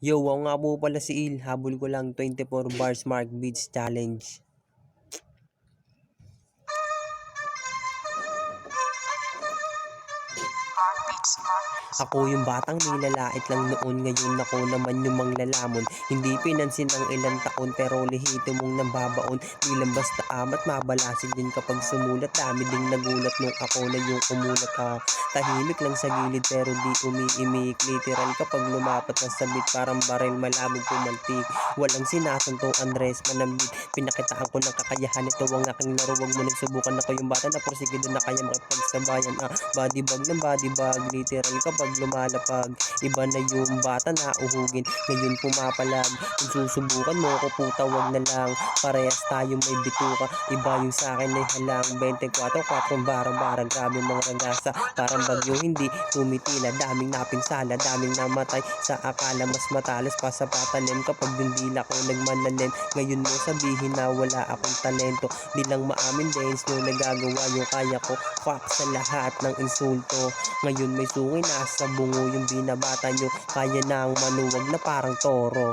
Yo, ako nga po pala si Il. Habol ko lang 24 bars Mark Beats Challenge. Ako yung batang nilalait lang noon, ngayon ako naman yung manglalamon. Hindi pinansin ng ilang taon pero lihito mong nababaon. Di lang basta amat mabalasig din kapag sumulat. Dami ding nagulat nung ako na yung umulat tahimik lang sa gilid pero di umiimik. Literal kapag lumapat na sabit parang baril malabog pumaltik. Walang sinasanto Andres manambit. Pinakitaan ko ng kakayahan, ito ang aking laro. Wag mo nang subukan, ako yung bata na porsigido na kaya makipagsabayan. Body bag ng body bag, literal kapag lumalapag. Iba na yung bata na uhugin, ngayon pumapalag. Kung susubukan mo ko puta wag na lang. Parehas tayo may bituka, iba yung sakin ay halang. 24, 4 bara-bara, grabe mga ragasa. Parang bagyo hindi tumitila, daming napinsala, daming namatay. Sa akala mas matalas pa sa patalim kapag yung dila ko nagmanalim. Ngayon mo sabihin na wala akong talento, di lang maamin dance nyo nagagawa yung kaya ko. Fuck sa lahat ng insulto, ngayon may sungay nasa bungo yung binabata nyo. Kaya nang manuwag na parang toro.